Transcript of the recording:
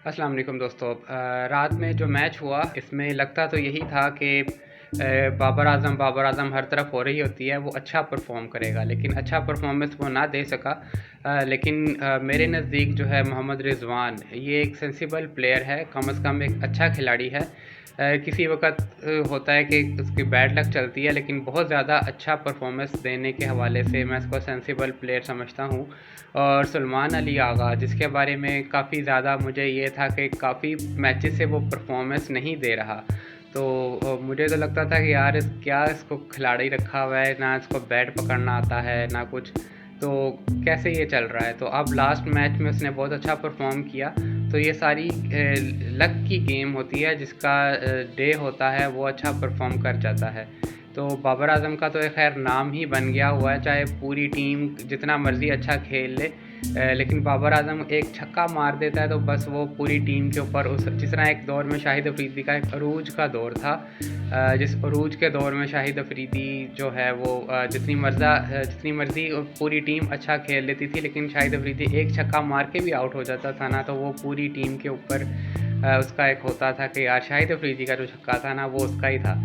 अस्सलाम वालेकुम दोस्तों। रात में जो मैच हुआ इसमें लगता तो यही था कि बाबर आज़म हर तरफ हो रही होती है, वो अच्छा परफॉर्म करेगा, लेकिन अच्छा परफॉर्मेंस वो ना दे सका। लेकिन मेरे नज़दीक जो है मोहम्मद रिजवान, ये एक सेंसिबल प्लेयर है, कम से कम एक अच्छा खिलाड़ी है। किसी वक्त होता है कि उसकी बैड लक चलती है, लेकिन बहुत ज़्यादा अच्छा परफॉर्मेंस देने के हवाले से मैं इसको सेंसिबल प्लेयर समझता हूँ। और सलमान अली आगा, जिसके बारे में काफ़ी ज़्यादा मुझे ये था कि काफ़ी मैचेस से वो परफॉर्मेंस नहीं दे रहा, तो मुझे तो लगता था कि यार क्या इसको खिलाड़ी रखा हुआ है, ना इसको बैट पकड़ना आता है ना कुछ, तो कैसे ये चल रहा है। तो अब लास्ट मैच में उसने बहुत अच्छा परफॉर्म किया। तो ये सारी लक की गेम होती है, जिसका डे होता है वो अच्छा परफॉर्म कर जाता है। तो बाबर आज़म का तो खैर नाम ही बन गया हुआ है, चाहे पूरी टीम जितना मर्ज़ी अच्छा खेल ले, लेकिन बाबर आज़म एक छक्का मार देता है तो बस वो पूरी टीम के ऊपर, उस जिस तरह एक दौर में शाहिद अफरीदी का एक अरूज का दौर था, जिस अरूज के दौर में शाहिद अफरीदी जो है वो जितनी मर्ज़ी पूरी टीम अच्छा खेल लेती थी, लेकिन शाहिद अफरीदी एक छक्का मार के भी आउट हो जाता था ना, तो वो पूरी टीम के ऊपर उसका एक होता था कि यार शाहिद अफरीदी का जो छक्का था ना वो उसका ही था।